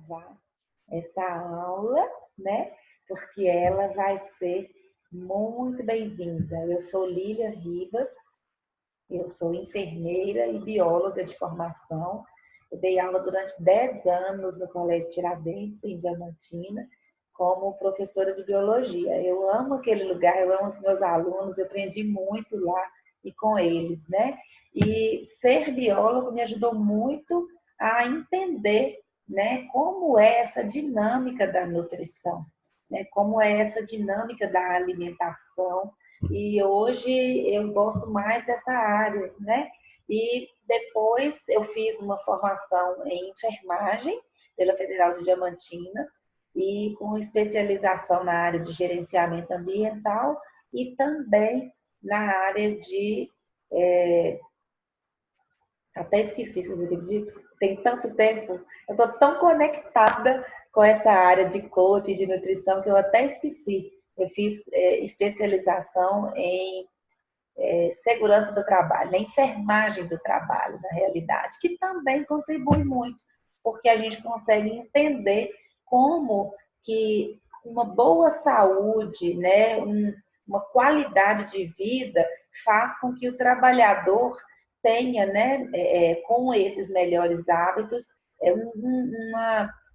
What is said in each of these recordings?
gravar essa aula, né? Porque ela vai ser muito bem-vinda. Eu sou Lília Ribas, eu sou enfermeira e bióloga de formação. Eu dei aula durante 10 anos no Colégio Tiradentes, em Diamantina, como professora de biologia. Eu amo aquele lugar, eu amo os meus alunos, eu aprendi muito lá e com eles, né? E ser biólogo me ajudou muito a entender, né, como é essa dinâmica da nutrição, né? Como é essa dinâmica da alimentação. E hoje eu gosto mais dessa área, né? E depois eu fiz uma formação em enfermagem pela Federal de Diamantina e com especialização na área de gerenciamento ambiental e também na área de... até esqueci, vocês acreditam? Tem tanto tempo, eu estou tão conectada com essa área de coaching, de nutrição, que eu até esqueci. Eu fiz especialização em segurança do trabalho, na enfermagem do trabalho, na realidade, que também contribui muito, porque a gente consegue entender como que uma boa saúde, né, uma qualidade de vida faz com que o trabalhador tenha, né, com esses melhores hábitos,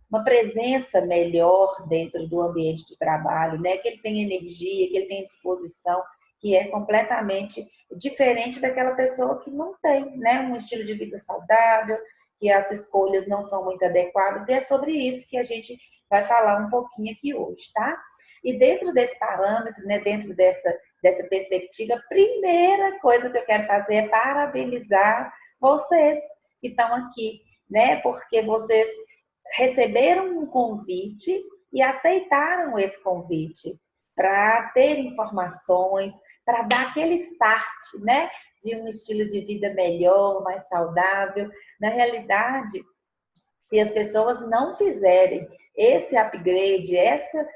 uma presença melhor dentro do ambiente de trabalho, né, que ele tenha energia, que ele tenha disposição, que é completamente diferente daquela pessoa que não tem, né, um estilo de vida saudável, que as escolhas não são muito adequadas, e é sobre isso que a gente vai falar um pouquinho aqui hoje, tá? E dentro desse parâmetro, né, dentro dessa perspectiva, a primeira coisa que eu quero fazer é parabenizar vocês que estão aqui, né, porque vocês receberam um convite e aceitaram esse convite para ter informações, para dar aquele start, né, de um estilo de vida melhor, mais saudável. Na realidade, se as pessoas não fizerem esse upgrade, essa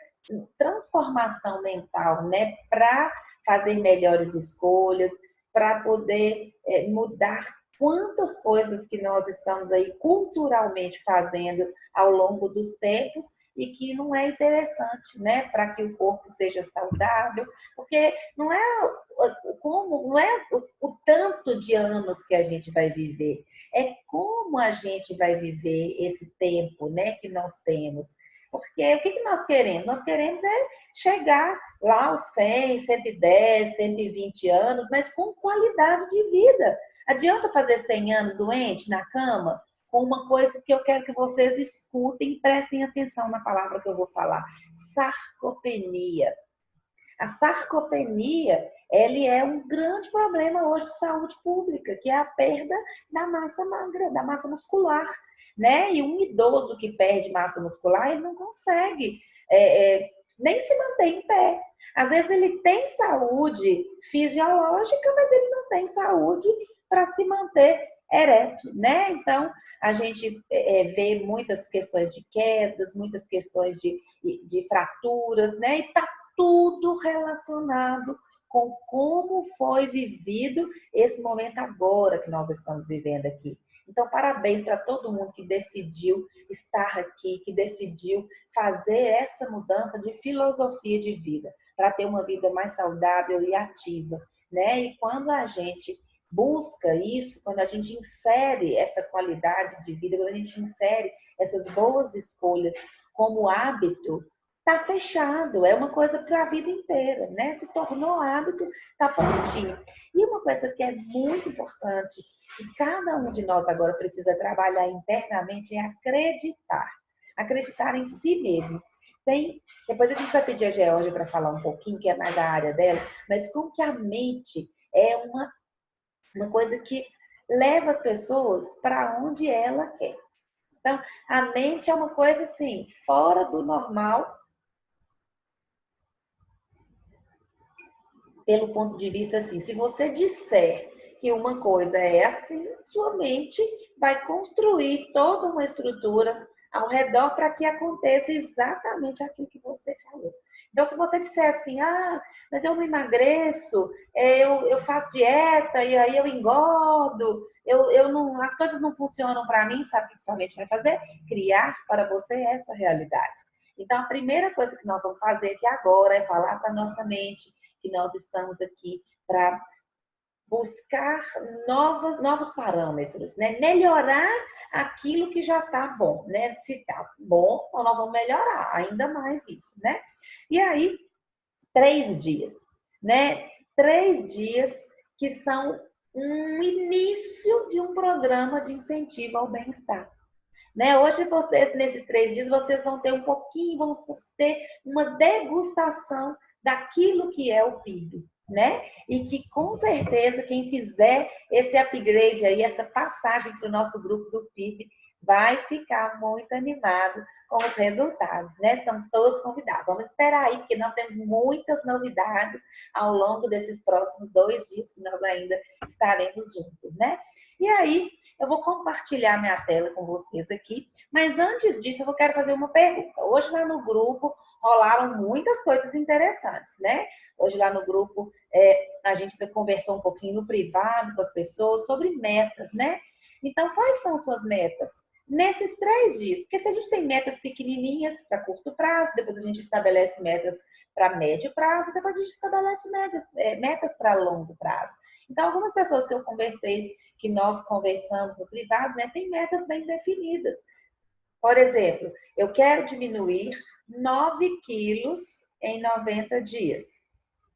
transformação mental, né, para fazer melhores escolhas, para poder mudar quantas coisas que nós estamos aí culturalmente fazendo ao longo dos tempos e que não é interessante, né, para que o corpo seja saudável, porque não é o tanto de anos que a gente vai viver, é como a gente vai viver esse tempo, né, que nós temos. Porque o que nós queremos? Nós queremos chegar lá aos 100, 110, 120 anos, mas com qualidade de vida. Adianta fazer 100 anos doente na cama? Com uma coisa que eu quero que vocês escutem e prestem atenção na palavra que eu vou falar. Sarcopenia. A sarcopenia, ele é um grande problema hoje de saúde pública, que é a perda da massa magra, da massa muscular, né? E um idoso que perde massa muscular, ele não consegue nem se manter em pé. Às vezes ele tem saúde fisiológica, mas ele não tem saúde para se manter ereto, né? Então, a gente vê muitas questões de quedas, muitas questões de fraturas, né? E tá tudo relacionado com como foi vivido esse momento agora que nós estamos vivendo aqui. Então, parabéns para todo mundo que decidiu estar aqui, que decidiu fazer essa mudança de filosofia de vida, para ter uma vida mais saudável e ativa, né? E quando a gente busca isso, quando a gente insere essa qualidade de vida, quando a gente insere essas boas escolhas como hábito, tá fechado, é uma coisa para a vida inteira, né? Se tornou hábito, tá prontinho. E uma coisa que é muito importante, que cada um de nós agora precisa trabalhar internamente, é acreditar. Acreditar em si mesmo. Depois a gente vai pedir a Georgia para falar um pouquinho, que é mais a área dela, mas como que a mente é uma coisa que leva as pessoas para onde ela quer. Então, a mente é uma coisa assim, fora do normal, pelo ponto de vista assim, se você disser que uma coisa é assim, sua mente vai construir toda uma estrutura ao redor para que aconteça exatamente aquilo que você falou. Então, se você disser assim, mas eu não emagreço, eu faço dieta e aí eu engordo, eu não, as coisas não funcionam para mim, sabe o que sua mente vai fazer? Criar para você essa realidade. Então, a primeira coisa que nós vamos fazer aqui agora é falar para a nossa mente que nós estamos aqui para buscar novos parâmetros, né? Melhorar aquilo que já está bom, né? Se está bom, então nós vamos melhorar ainda mais isso, né? E aí, 3 dias, né? 3 dias que são um início de um programa de incentivo ao bem-estar. Né? Hoje vocês, nesses 3 dias, vocês vão ter um pouquinho, vão ter uma degustação daquilo que é o PIB, né? E que com certeza quem fizer esse upgrade aí, essa passagem para o nosso grupo do PIB, vai ficar muito animado com os resultados, né? Estão todos convidados. Vamos esperar aí, porque nós temos muitas novidades ao longo desses próximos 2 dias que nós ainda estaremos juntos, né? E aí, eu vou compartilhar minha tela com vocês aqui, mas antes disso eu quero fazer uma pergunta. Hoje lá no grupo rolaram muitas coisas interessantes, né? Hoje lá no grupo a gente conversou um pouquinho no privado com as pessoas sobre metas, né? Então, quais são suas metas? Nesses 3 dias, porque se a gente tem metas pequenininhas para curto prazo, depois a gente estabelece metas para médio prazo, depois a gente estabelece metas para longo prazo. Então, algumas pessoas que eu conversei, que nós conversamos no privado, né, tem metas bem definidas. Por exemplo, eu quero diminuir 9 quilos em 90 dias.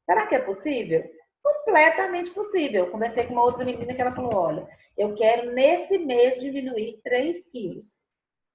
Será que é possível? Completamente possível. Eu conversei com uma outra menina que ela falou, olha, eu quero nesse mês diminuir 3 quilos.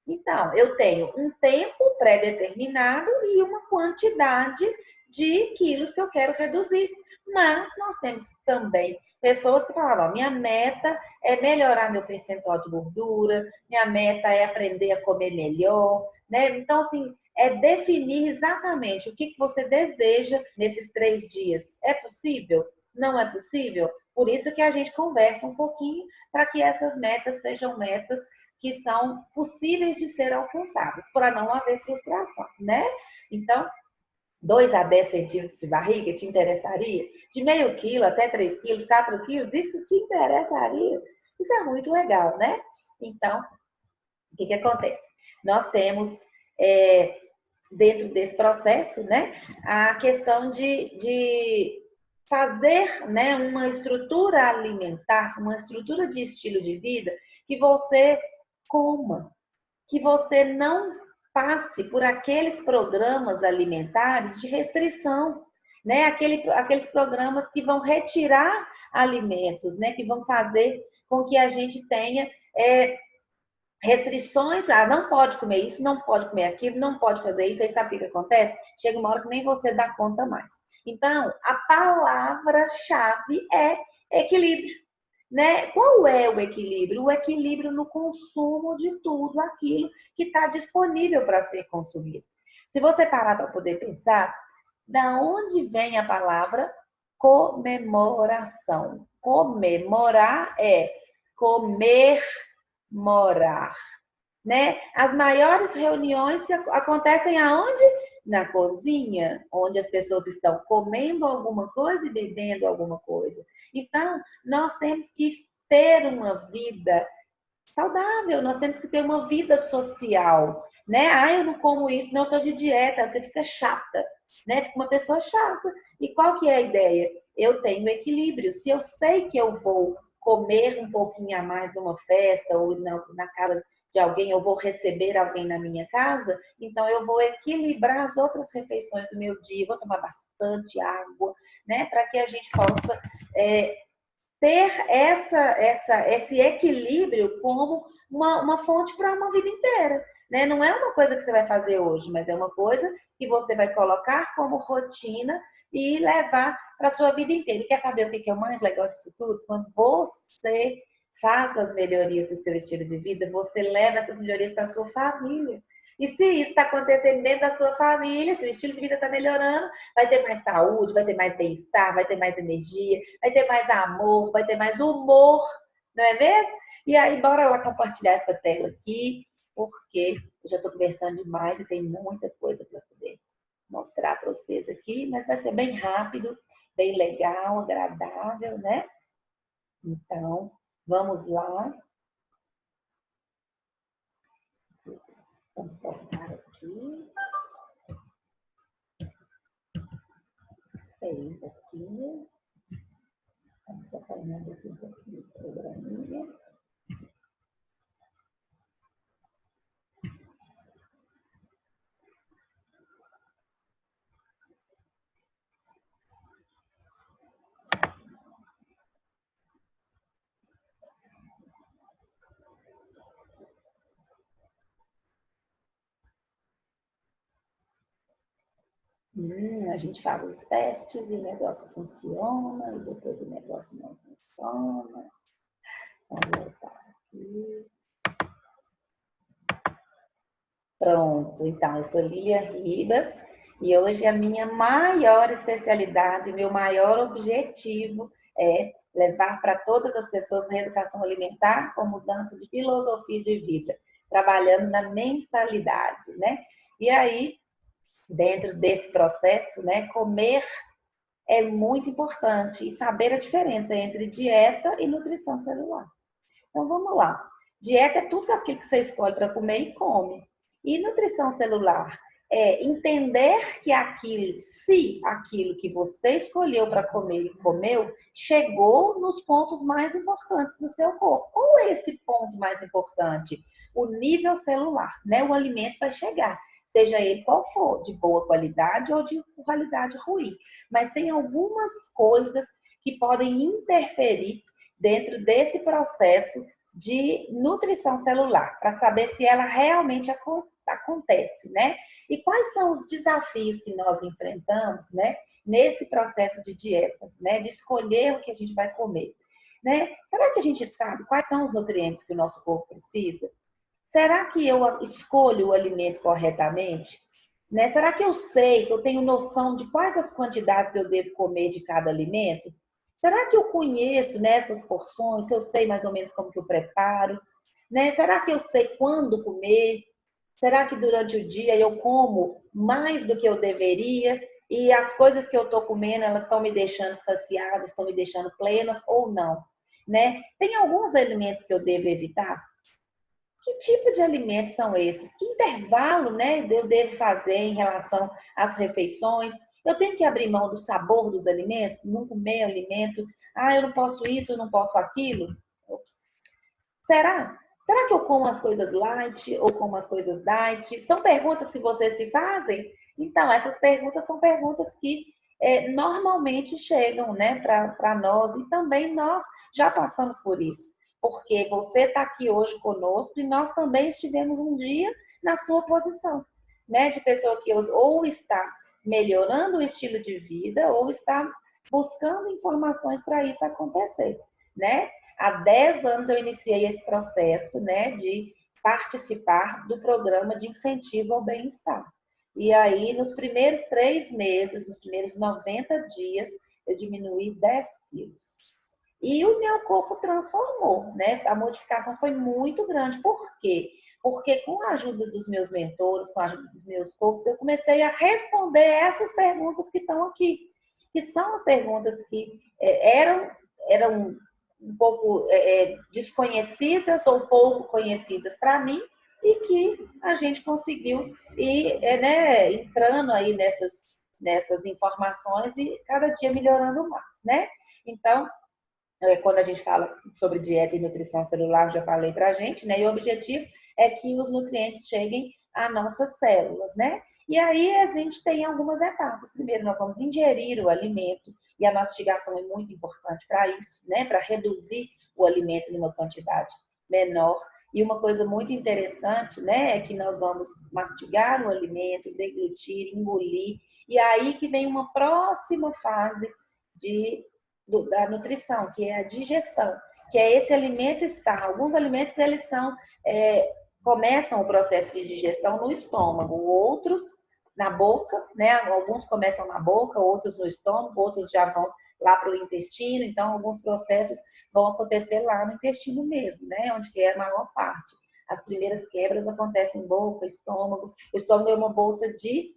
Então, eu tenho um tempo pré-determinado e uma quantidade de quilos que eu quero reduzir. Mas nós temos também pessoas que falavam, minha meta é melhorar meu percentual de gordura, minha meta é aprender a comer melhor, né? Então, assim, é definir exatamente o que você deseja nesses 3 dias. É possível? Não é possível? Por isso que a gente conversa um pouquinho para que essas metas sejam metas que são possíveis de ser alcançadas, para não haver frustração, né? Então, 2 a 10 centímetros de barriga te interessaria? De meio quilo até 3 quilos, 4 quilos, isso te interessaria? Isso é muito legal, né? Então, o que acontece? Nós temos, dentro desse processo, né, a questão de fazer, né, uma estrutura alimentar, uma estrutura de estilo de vida que você coma, que você não passe por aqueles programas alimentares de restrição, né? Aqueles programas que vão retirar alimentos, né? Que vão fazer com que a gente tenha restrições, não pode comer isso, não pode comer aquilo, não pode fazer isso. Aí sabe o que acontece? Chega uma hora que nem você dá conta mais. Então, a palavra-chave é equilíbrio. Né? Qual é o equilíbrio? O equilíbrio no consumo de tudo aquilo que está disponível para ser consumido. Se você parar para poder pensar, da onde vem a palavra comemoração? Comemorar é comer-morar, né? As maiores reuniões acontecem aonde? Na cozinha, onde as pessoas estão comendo alguma coisa e bebendo alguma coisa. Então, nós temos que ter uma vida saudável, nós temos que ter uma vida social, né? Eu não como isso, não, eu tô de dieta, você fica chata, né? Fica uma pessoa chata. E qual que é a ideia? Eu tenho equilíbrio. Se eu sei que eu vou comer um pouquinho a mais numa festa ou na casa de alguém, eu vou receber alguém na minha casa, então eu vou equilibrar as outras refeições do meu dia, vou tomar bastante água, né? Para que a gente possa ter esse equilíbrio como uma fonte para uma vida inteira. Né? Não é uma coisa que você vai fazer hoje, mas é uma coisa que você vai colocar como rotina e levar para a sua vida inteira. E quer saber o que é o mais legal disso tudo? Quando você faz as melhorias do seu estilo de vida, você leva essas melhorias para a sua família. E se isso está acontecendo dentro da sua família, se o estilo de vida está melhorando, vai ter mais saúde, vai ter mais bem-estar, vai ter mais energia, vai ter mais amor, vai ter mais humor, não é mesmo? E aí, bora lá compartilhar essa tela aqui, porque eu já estou conversando demais e tem muita coisa para poder mostrar para vocês aqui, mas vai ser bem rápido, bem legal, agradável, né? Então, vamos lá. Vamos voltar aqui. Espera um pouquinho. Vamos apanhando aqui um pouquinho do programinha. A gente faz os testes e o negócio funciona, e depois o negócio não funciona. Vamos voltar aqui. Pronto, então, eu sou Lília Ribas e hoje a minha maior especialidade, meu maior objetivo é levar para todas as pessoas a reeducação alimentar com mudança de filosofia de vida, trabalhando na mentalidade, né? E aí, dentro desse processo, né, comer é muito importante e saber a diferença entre dieta e nutrição celular. Então vamos lá. Dieta é tudo aquilo que você escolhe para comer e come. E nutrição celular é entender que aquilo, se aquilo que você escolheu para comer e comeu, chegou nos pontos mais importantes do seu corpo. Qual é esse ponto mais importante? O nível celular, né? O alimento vai chegar, seja ele qual for, de boa qualidade ou de qualidade ruim. Mas tem algumas coisas que podem interferir dentro desse processo de nutrição celular, para saber se ela realmente acontece, né? E quais são os desafios que nós enfrentamos, né, nesse processo de dieta, né, de escolher o que a gente vai comer, né? Será que a gente sabe quais são os nutrientes que o nosso corpo precisa? Será que eu escolho o alimento corretamente? Né? Será que eu sei, que eu tenho noção de quais as quantidades eu devo comer de cada alimento? Será que eu conheço nessas porções? Se eu sei mais ou menos como que eu preparo? Né? Será que eu sei quando comer? Será que durante o dia eu como mais do que eu deveria? E as coisas que eu estou comendo, elas estão me deixando saciadas, estão me deixando plenas ou não? Né? Tem alguns alimentos que eu devo evitar? Que tipo de alimentos são esses? Que intervalo, né, eu devo fazer em relação às refeições? Eu tenho que abrir mão do sabor dos alimentos, não comer alimento. Ah, eu não posso isso, eu não posso aquilo. Ops. Será? Será que eu como as coisas light ou como as coisas diet? São perguntas que vocês se fazem? Então, essas perguntas são perguntas que normalmente chegam, né, para nós e também nós já passamos por isso. Porque você está aqui hoje conosco e nós também estivemos um dia na sua posição, né, de pessoa que ou está melhorando o estilo de vida ou está buscando informações para isso acontecer, né? Há 10 anos eu iniciei esse processo, né, de participar do programa de incentivo ao bem-estar. E aí, nos primeiros 3 meses, nos primeiros 90 dias, eu diminuí 10 quilos. E o meu corpo transformou, né? A modificação foi muito grande. Por quê? Porque com a ajuda dos meus mentores, com a ajuda dos meus coaches, eu comecei a responder essas perguntas que estão aqui, que são as perguntas que eram um pouco desconhecidas ou pouco conhecidas para mim e que a gente conseguiu ir né, entrando aí nessas informações e cada dia melhorando mais, né? Então, quando a gente fala sobre dieta e nutrição celular, já falei para a gente, né? E o objetivo é que os nutrientes cheguem às nossas células, né? E aí a gente tem algumas etapas. Primeiro, nós vamos ingerir o alimento, e a mastigação é muito importante para isso, né? Para reduzir o alimento numa quantidade menor. E uma coisa muito interessante, né? É que nós vamos mastigar o alimento, deglutir, engolir, e aí que vem uma próxima fase da nutrição, que é a digestão, que é esse alimento estar. Alguns alimentos, eles começam o processo de digestão no estômago, outros na boca, né? Alguns começam na boca, outros no estômago, outros já vão lá para o intestino, então alguns processos vão acontecer lá no intestino mesmo, né? Onde é a maior parte. As primeiras quebras acontecem em boca, estômago. O estômago é uma bolsa de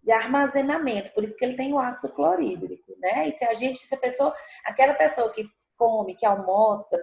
de armazenamento, por isso que ele tem o ácido clorídrico, né? E se a pessoa, aquela pessoa que come, que almoça,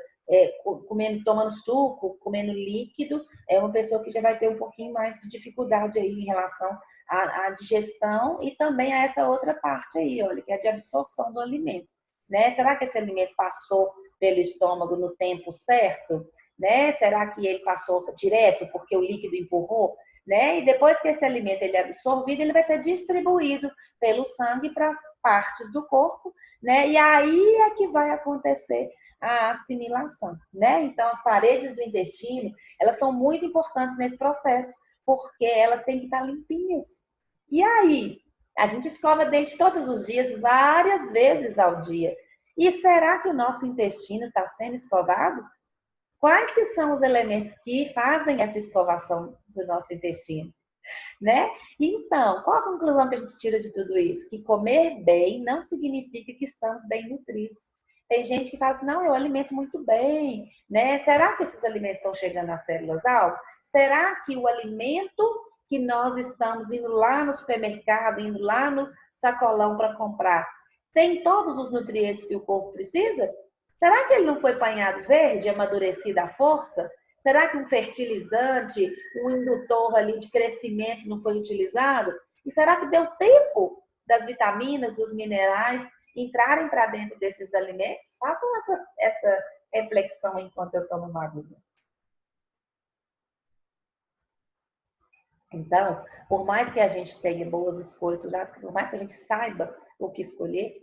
comendo, tomando suco, comendo líquido, é uma pessoa que já vai ter um pouquinho mais de dificuldade aí em relação à digestão e também a essa outra parte aí, olha, que é de absorção do alimento, né? Será que esse alimento passou pelo estômago no tempo certo, né? Será que ele passou direto porque o líquido empurrou? Né? E depois que esse alimento ele é absorvido, ele vai ser distribuído pelo sangue para as partes do corpo, né? E aí é que vai acontecer a assimilação, né? Então, as paredes do intestino, elas são muito importantes nesse processo, porque elas têm que estar limpinhas. E aí, a gente escova dente todos os dias, várias vezes ao dia. E será que o nosso intestino está sendo escovado? Quais que são os elementos que fazem essa escovação do nosso intestino, né? Então, qual a conclusão que a gente tira de tudo isso? Que comer bem não significa que estamos bem nutridos. Tem gente que fala assim, não, eu alimento muito bem, né? Será que esses alimentos estão chegando às células-alvo? Será que o alimento que nós estamos indo lá no supermercado, indo lá no sacolão para comprar, tem todos os nutrientes que o corpo precisa? Será que ele não foi panhado verde, amadurecido à força? Será que um fertilizante, um indutor ali de crescimento não foi utilizado? E será que deu tempo das vitaminas, dos minerais entrarem para dentro desses alimentos? Façam essa reflexão enquanto eu tomo uma aguinha. Então, por mais que a gente tenha boas escolhas, por mais que a gente saiba o que escolher,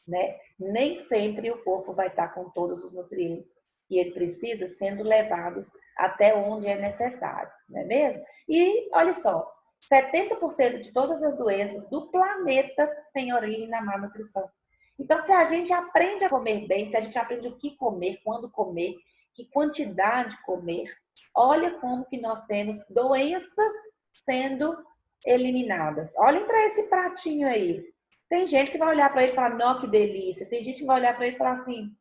né? Nem sempre o corpo vai estar com todos os nutrientes que ele precisa sendo levados até onde é necessário, não é mesmo? E olha só, 70% de todas as doenças do planeta têm origem na má nutrição. Então, se a gente aprende a comer bem, se a gente aprende o que comer, quando comer, que quantidade comer, olha como que nós temos doenças sendo eliminadas. Olhem para esse pratinho aí. Tem gente que vai olhar para ele e falar, não, que delícia. Tem gente que vai olhar para ele e falar assim,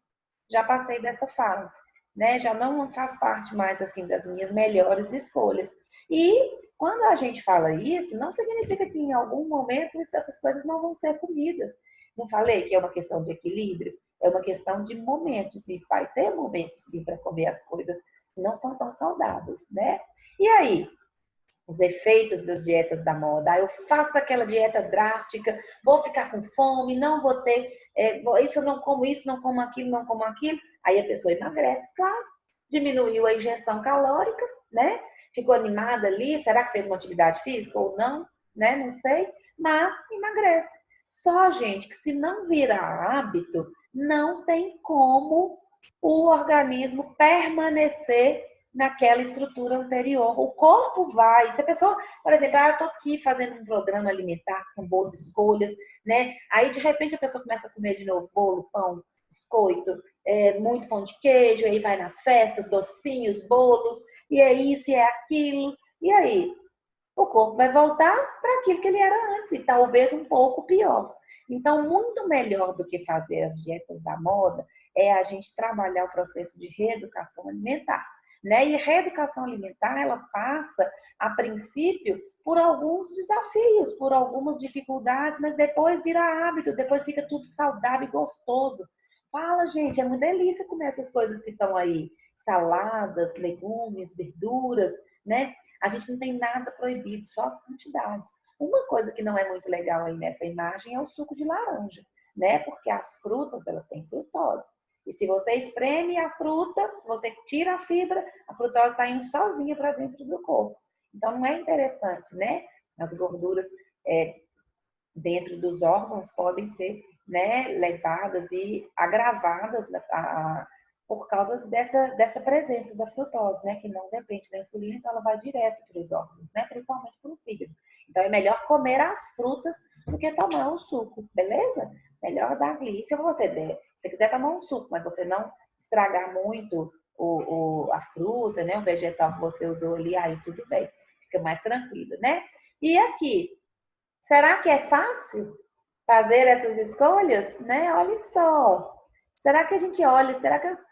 já passei dessa fase, né? Já não faz parte mais assim das minhas melhores escolhas. E quando a gente fala isso, não significa que em algum momento essas coisas não vão ser comidas. Não falei que é uma questão de equilíbrio? É uma questão de momentos. E vai ter momentos, sim, para comer as coisas que não são tão saudáveis, né? E aí? Os efeitos das dietas da moda. Eu faço aquela dieta drástica, vou ficar com fome, não vou ter, isso eu não como isso, não como aquilo, não como aquilo. Aí a pessoa emagrece, claro, diminuiu a ingestão calórica, né? Ficou animada ali, será que fez uma atividade física ou não, né? Não sei, mas emagrece. Só, gente, que se não virar hábito, não tem como o organismo permanecer naquela estrutura anterior. O corpo vai. Se a pessoa, por exemplo, eu estou aqui fazendo um programa alimentar com boas escolhas, né? Aí, de repente, a pessoa começa a comer de novo bolo, pão, biscoito, muito pão de queijo, aí vai nas festas, docinhos, bolos, e é isso, e é aquilo. E aí? O corpo vai voltar para aquilo que ele era antes, e talvez um pouco pior. Então, muito melhor do que fazer as dietas da moda é a gente trabalhar o processo de reeducação alimentar. Né? E reeducação alimentar, ela passa, a princípio, por alguns desafios, por algumas dificuldades, mas depois vira hábito, depois fica tudo saudável e gostoso. Fala, gente, é uma delícia comer essas coisas que estão aí. Saladas, legumes, verduras, né? A gente não tem nada proibido, só as quantidades. Uma coisa que não é muito legal aí nessa imagem é o suco de laranja, né? Porque as frutas, elas têm frutose. E se você espreme a fruta, se você tira a fibra, a frutose está indo sozinha para dentro do corpo. Então, não é interessante, né? As gorduras dentro dos órgãos podem ser, né, levadas e agravadas por causa dessa presença da frutose, né? Que não depende da insulina, então ela vai direto para os órgãos, né? Principalmente para o fígado. Então, é melhor comer as frutas do que tomar o suco, beleza? Melhor dar ali. Se você der, se você quiser tomar um suco, mas você não estragar muito a fruta, né? O vegetal que você usou ali, aí tudo bem. Fica mais tranquilo, né? E aqui, será que é fácil fazer essas escolhas, né? Olha só. Será que a gente olha,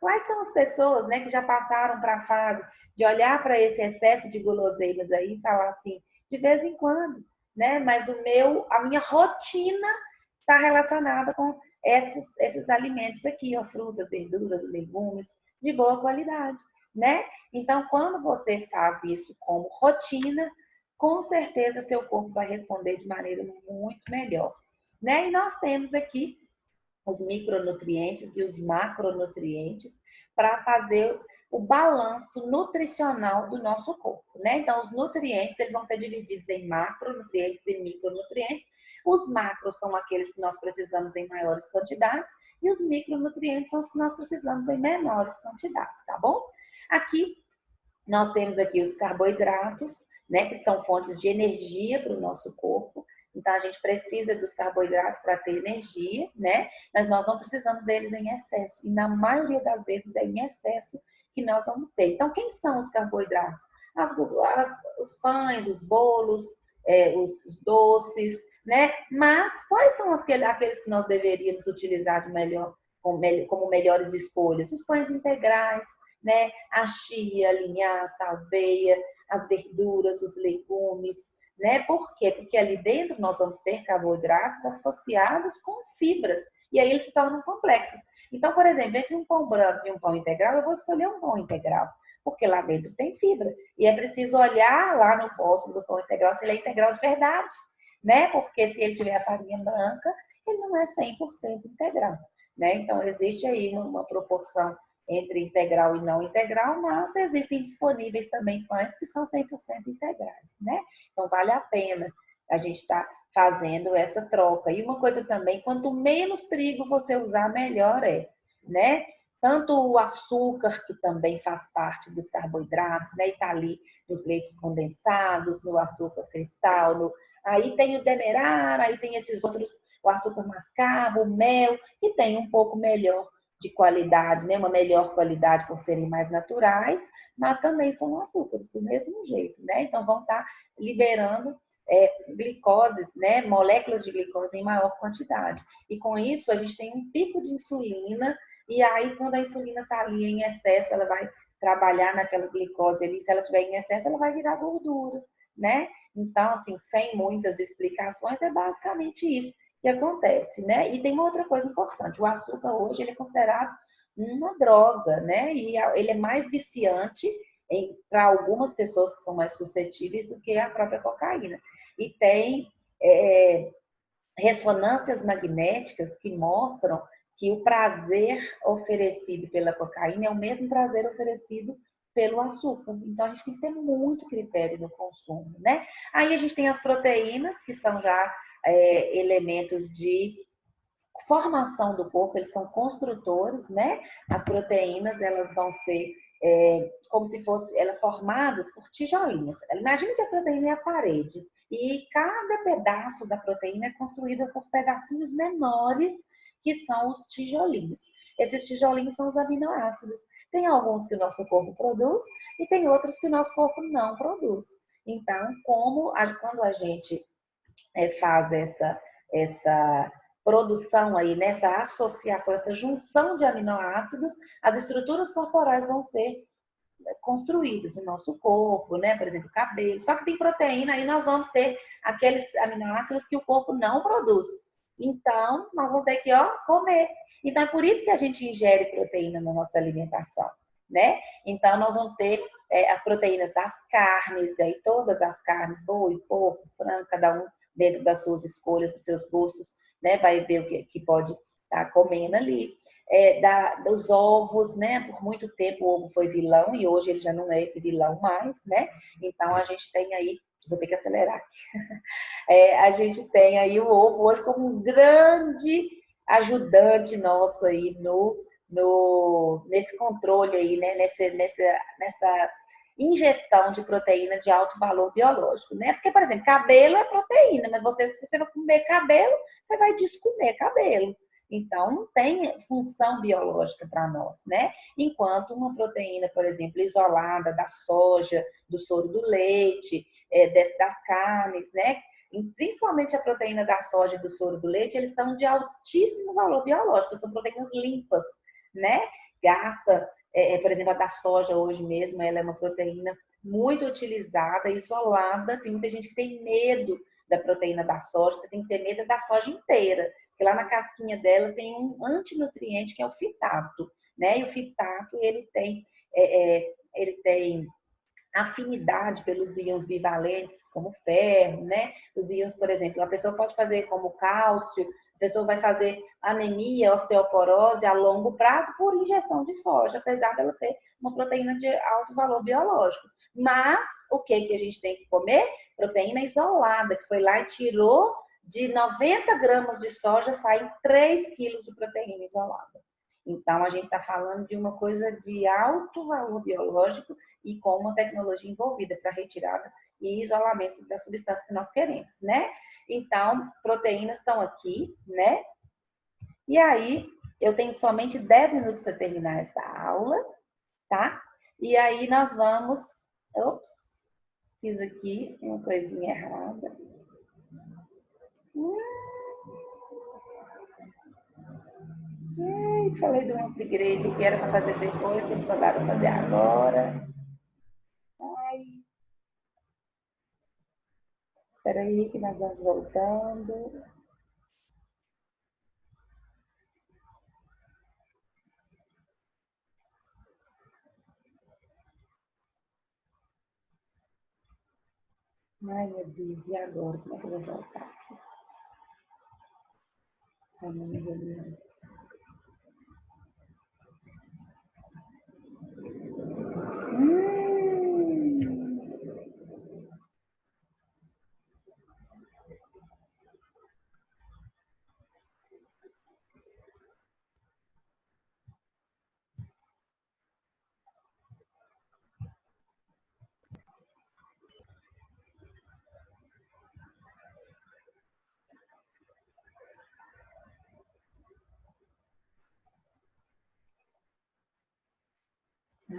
quais são as pessoas, né, que já passaram para a fase de olhar para esse excesso de guloseimas aí e falar assim, de vez em quando, né? Mas a minha rotina está relacionada com esses alimentos aqui, ó, frutas, verduras, legumes de boa qualidade, né? Então, quando você faz isso como rotina, com certeza seu corpo vai responder de maneira muito melhor, né? E nós temos aqui os micronutrientes e os macronutrientes para fazer o balanço nutricional do nosso corpo, né? Então, os nutrientes, eles vão ser divididos em macronutrientes e micronutrientes. Os macros são aqueles que nós precisamos em maiores quantidades e os micronutrientes são os que nós precisamos em menores quantidades, tá bom? Aqui, nós temos aqui os carboidratos, né, que são fontes de energia para o nosso corpo. Então, a gente precisa dos carboidratos para ter energia, né? Mas nós não precisamos deles em excesso. E na maioria das vezes é em excesso que nós vamos ter. Então, quem são os carboidratos? Os pães, os bolos, os doces, né? Mas quais são aqueles que nós deveríamos utilizar de melhor, como melhores escolhas? Os pães integrais, né? A chia, a linhaça, a aveia, as verduras, os legumes, né? Por quê? Porque ali dentro nós vamos ter carboidratos associados com fibras, e aí eles se tornam complexos. Então, por exemplo, entre um pão branco e um pão integral, eu vou escolher um pão integral, porque lá dentro tem fibra. E é preciso olhar lá no rótulo do pão integral se ele é integral de verdade, né? Porque se ele tiver a farinha branca, ele não é 100% integral, né? Então, existe aí uma proporção entre integral e não integral, mas existem disponíveis também pães que são 100% integrais, né? Então, vale a pena a gente estar fazendo essa troca. E uma coisa também, quanto menos trigo você usar, melhor é, né? Tanto o açúcar, que também faz parte dos carboidratos, né? E tá ali nos leites condensados, no açúcar cristal, aí tem o demerara, aí tem esses outros, o açúcar mascavo, o mel, que tem um pouco melhor de qualidade, né? Uma melhor qualidade por serem mais naturais, mas também são açúcares do mesmo jeito, né? Então vão estar liberando glicoses, né? Moléculas de glicose em maior quantidade. E com isso a gente tem um pico de insulina, e aí quando a insulina está ali em excesso, ela vai trabalhar naquela glicose ali, se ela tiver em excesso, ela vai virar gordura, né? Então, assim, sem muitas explicações, é basicamente isso que acontece, né? E tem uma outra coisa importante, o açúcar hoje ele é considerado uma droga, né? E ele é mais viciante para algumas pessoas que são mais suscetíveis do que a própria cocaína. E tem ressonâncias magnéticas que mostram que o prazer oferecido pela cocaína é o mesmo prazer oferecido pelo açúcar. Então, a gente tem que ter muito critério no consumo, né? Aí a gente tem as proteínas, que são já elementos de formação do corpo, eles são construtores, né? As proteínas, elas vão ser como se fossem elas formadas por tijolinhos. Imagina que a proteína é a parede e cada pedaço da proteína é construída por pedacinhos menores, que são os tijolinhos. Esses tijolinhos são os aminoácidos. Tem alguns que o nosso corpo produz e tem outros que o nosso corpo não produz. Então, quando a gente faz essa produção aí, nessa associação, essa junção de aminoácidos, as estruturas corporais vão ser construídas no nosso corpo, né? Por exemplo, cabelo. Só que tem proteína, aí nós vamos ter aqueles aminoácidos que o corpo não produz. Então, nós vamos ter que, comer. Então, é por isso que a gente ingere proteína na nossa alimentação, né? Então, nós vamos ter as proteínas das carnes, aí todas as carnes, boi, porco, frango, cada um dentro das suas escolhas, dos seus gostos, né? Vai ver o que pode estar comendo ali. Dos ovos, né? Por muito tempo o ovo foi vilão e hoje ele já não é esse vilão mais, né? Então a gente tem aí, vou ter que acelerar aqui. A gente tem aí o ovo hoje como um grande ajudante nosso aí nesse controle aí, né? Nessa ingestão de proteína de alto valor biológico, né? Porque, por exemplo, cabelo é proteína, mas se você não comer cabelo, você vai descomer cabelo. Então, não tem função biológica para nós, né? Enquanto uma proteína, por exemplo, isolada da soja, do soro do leite, das carnes, né? Principalmente a proteína da soja e do soro do leite, eles são de altíssimo valor biológico, são proteínas limpas, né? Por exemplo, a da soja hoje mesmo, ela é uma proteína muito utilizada, isolada. Tem muita gente que tem medo da proteína da soja, você tem que ter medo da soja inteira, porque lá na casquinha dela tem um antinutriente que é o fitato, né? E o fitato, ele tem afinidade pelos íons bivalentes, como ferro, né? Os íons, por exemplo, a pessoa pode fazer como cálcio, a pessoa vai fazer anemia, osteoporose a longo prazo por ingestão de soja, apesar dela ter uma proteína de alto valor biológico. Mas o que que a gente tem que comer? Proteína isolada, que foi lá e tirou de 90 gramas de soja, saem 3 quilos de proteína isolada. Então, a gente está falando de uma coisa de alto valor biológico e com uma tecnologia envolvida para retirada e isolamento da substância que nós queremos, né? Então, proteínas estão aqui, né? E aí, eu tenho somente 10 minutos para terminar essa aula, tá? E aí, nós vamos... Ops, fiz aqui uma coisinha errada. Falei de um upgrade que era para fazer depois, eles mandaram fazer agora. Ai, espera aí que nós vamos voltando. Ai, meu Deus, e agora? Como é que eu vou voltar aqui? A minha reunião.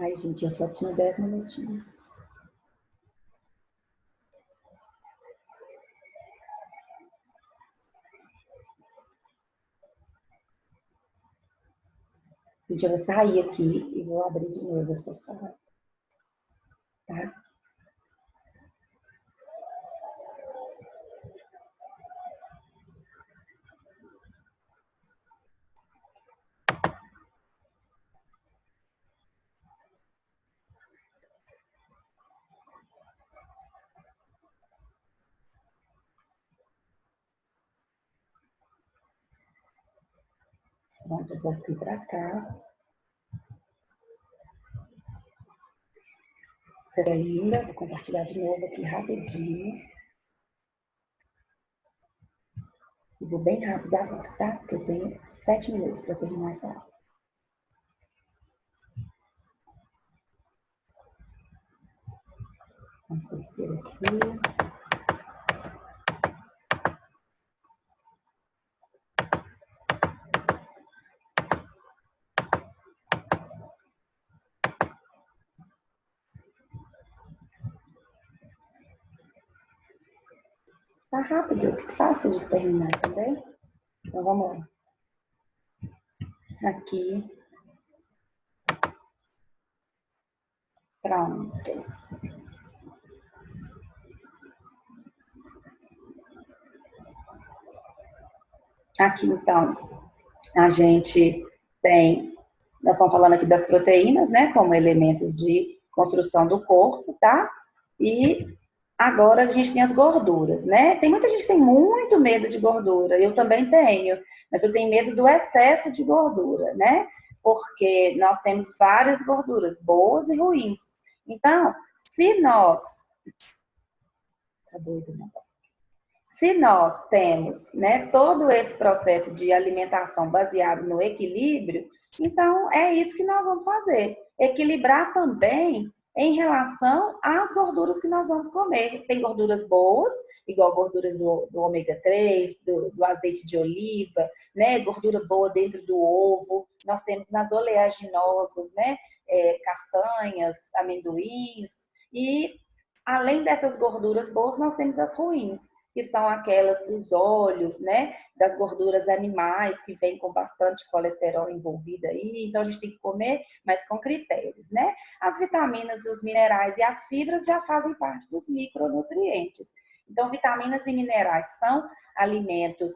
Ai, gente, eu só tinha 10 minutinhos. Gente, eu vou sair aqui e vou abrir de novo essa sala, tá? Pronto, eu voltei para cá. Vocês ainda, vou compartilhar de novo aqui rapidinho. E vou bem rápido agora, tá? Porque eu tenho 7 minutos para terminar essa aula. Vamos descer aqui. Tá rápido, fácil de terminar também. Então, vamos lá. Aqui. Pronto. Aqui, então, a gente tem... Nós estamos falando aqui das proteínas, né? Como elementos de construção do corpo, tá? E agora a gente tem as gorduras, né? Tem muita gente que tem muito medo de gordura. Eu também tenho. Mas eu tenho medo do excesso de gordura, né? Porque nós temos várias gorduras, boas e ruins. Então, se nós... Tá doido, né? Se nós temos, né, todo esse processo de alimentação baseado no equilíbrio, então é isso que nós vamos fazer. Equilibrar também em relação às gorduras que nós vamos comer. Tem gorduras boas, igual gorduras do ômega 3, do azeite de oliva, né, gordura boa dentro do ovo. Nós temos nas oleaginosas, né, castanhas, amendoins. E além dessas gorduras boas, nós temos as ruins, que são aquelas dos óleos, né? Das gorduras animais, que vem com bastante colesterol envolvido aí. Então, a gente tem que comer, mas com critérios, né? As vitaminas, os minerais e as fibras já fazem parte dos micronutrientes. Então, vitaminas e minerais são alimentos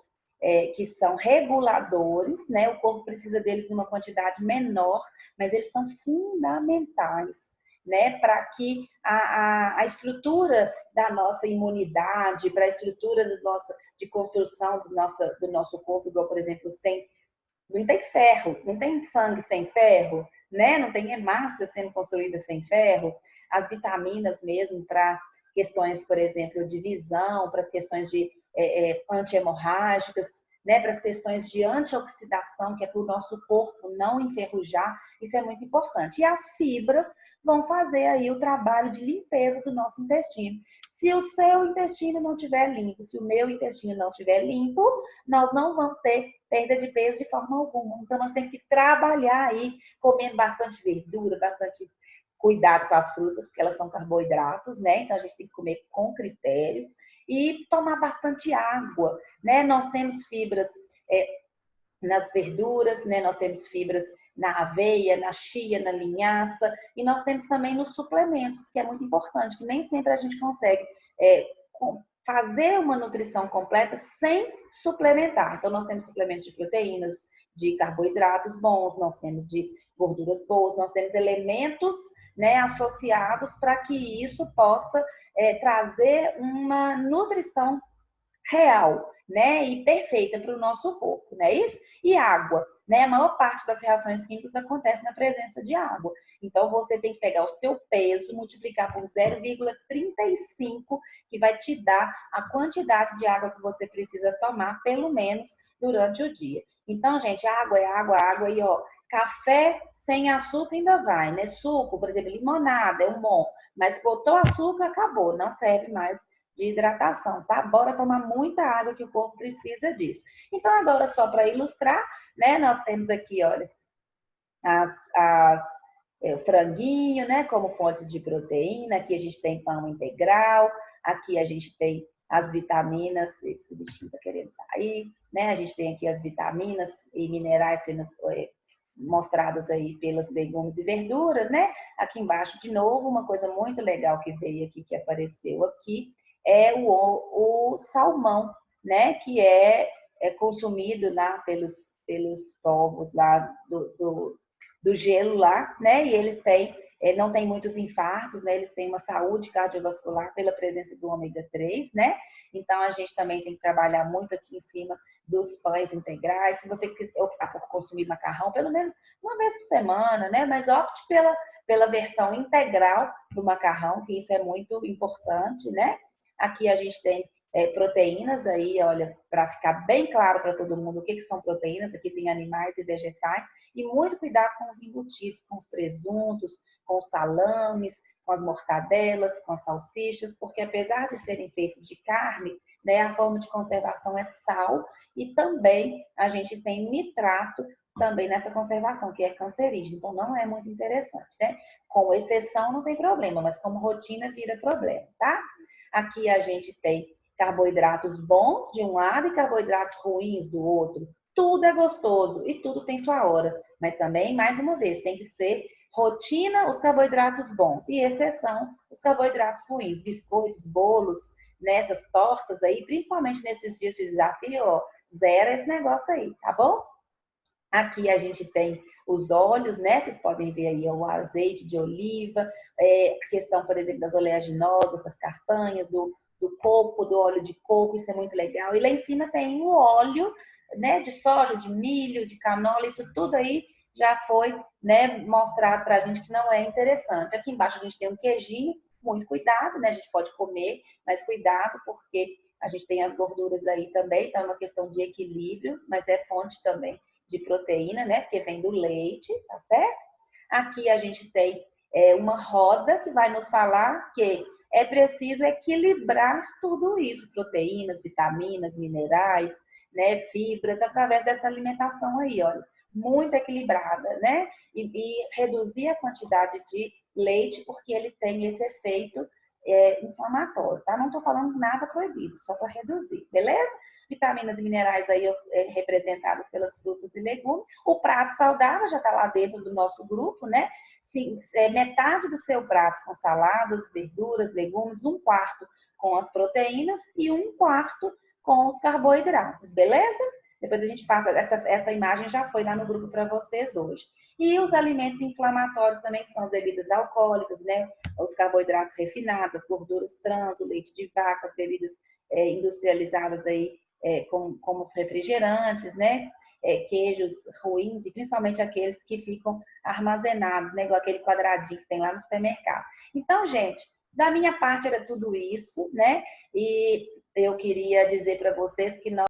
que são reguladores, né? O corpo precisa deles numa quantidade menor, mas eles são fundamentais, né? Para que a estrutura da nossa imunidade, para a estrutura de construção do nosso corpo, igual, por exemplo, não tem ferro, não tem sangue sem ferro, né? Não tem hemácia sendo construída sem ferro. As vitaminas mesmo para questões, por exemplo, de visão, para as questões de anti-hemorrágicas, né? Para as questões de antioxidação, que é para o nosso corpo não enferrujar, isso é muito importante. E as fibras vão fazer aí o trabalho de limpeza do nosso intestino. Se o seu intestino não estiver limpo, se o meu intestino não estiver limpo, nós não vamos ter perda de peso de forma alguma. Então, nós temos que trabalhar aí, comendo bastante verdura, bastante cuidado com as frutas, porque elas são carboidratos, né? Então, a gente tem que comer com critério e tomar bastante água, né? Nós temos fibras nas verduras, né? Nós temos fibras na aveia, na chia, na linhaça, e nós temos também nos suplementos, que é muito importante, que nem sempre a gente consegue fazer uma nutrição completa sem suplementar. Então, nós temos suplementos de proteínas, de carboidratos bons, nós temos de gorduras boas, nós temos elementos, né, associados para que isso possa trazer uma nutrição real, né, e perfeita para o nosso corpo, não é isso? E água, né? A maior parte das reações químicas acontece na presença de água. Então, você tem que pegar o seu peso, multiplicar por 0,35, que vai te dar a quantidade de água que você precisa tomar, pelo menos, durante o dia. Então, gente, água é água, água. E, ó, café sem açúcar ainda vai, né? Suco, por exemplo, limonada é um bom. Mas botou açúcar, acabou. Não serve mais de hidratação, tá? Bora tomar muita água que o corpo precisa disso. Então, agora, só para ilustrar, né? Nós temos aqui, olha, o franguinho, né? Como fontes de proteína. Aqui a gente tem pão integral. Aqui a gente tem as vitaminas. Esse bichinho tá querendo sair, né? A gente tem aqui as vitaminas e minerais sendo mostradas aí pelas legumes e verduras, né? Aqui embaixo, de novo, uma coisa muito legal que veio aqui, que apareceu aqui, é o salmão, né? Que é consumido lá pelos povos lá do gelo lá, né? E eles não têm muitos infartos, né? Eles têm uma saúde cardiovascular pela presença do ômega 3, né? Então, a gente também tem que trabalhar muito aqui em cima dos pães integrais. Se você quiser optar por consumir macarrão, pelo menos uma vez por semana, né? Mas opte pela versão integral do macarrão, que isso é muito importante, né? Aqui a gente tem proteínas aí, olha, para ficar bem claro para todo mundo o que são proteínas. Aqui tem animais e vegetais. E muito cuidado com os embutidos, com os presuntos, com os salames, com as mortadelas, com as salsichas, porque apesar de serem feitos de carne, né, a forma de conservação é sal, e também a gente tem nitrato também nessa conservação, que é cancerígeno. Então, não é muito interessante, né? Com exceção, não tem problema, mas como rotina, vira problema, tá? Aqui a gente tem carboidratos bons de um lado e carboidratos ruins do outro. Tudo é gostoso e tudo tem sua hora. Mas também, mais uma vez, tem que ser rotina os carboidratos bons e exceção os carboidratos ruins. Biscoitos, bolos, nessas tortas aí, principalmente nesses dias de desafio, ó, zera esse negócio aí, tá bom? Aqui a gente tem os óleos, né? Vocês podem ver aí o azeite de oliva, a questão, por exemplo, das oleaginosas, das castanhas, do coco, do óleo de coco, isso é muito legal. E lá em cima tem o óleo, né? De soja, de milho, de canola, isso tudo aí já foi, né, mostrado pra gente que não é interessante. Aqui embaixo a gente tem um queijinho, muito cuidado, né? A gente pode comer, mas cuidado porque a gente tem as gorduras aí também, então é uma questão de equilíbrio, mas é fonte também de proteína, né? Porque vem do leite, tá certo? Aqui a gente tem uma roda que vai nos falar que é preciso equilibrar tudo isso, proteínas, vitaminas, minerais, né? Fibras, através dessa alimentação aí, olha, muito equilibrada, né? E reduzir a quantidade de leite, porque ele tem esse efeito inflamatório, tá? Não tô falando nada proibido, só para reduzir, beleza? Vitaminas e minerais aí representadas pelas frutas e legumes. O prato saudável já está lá dentro do nosso grupo, né? Sim, metade do seu prato com saladas, verduras, legumes, um quarto com as proteínas e 1/4 com os carboidratos, beleza? Depois a gente passa, essa imagem já foi lá no grupo para vocês hoje. E os alimentos inflamatórios também, que são as bebidas alcoólicas, né? Os carboidratos refinados, as gorduras trans, o leite de vaca, as bebidas industrializadas aí, como os refrigerantes, né? Queijos ruins, e principalmente aqueles que ficam armazenados, né? Igual aquele quadradinho que tem lá no supermercado. Então, gente, da minha parte era tudo isso, né? E eu queria dizer para vocês que nós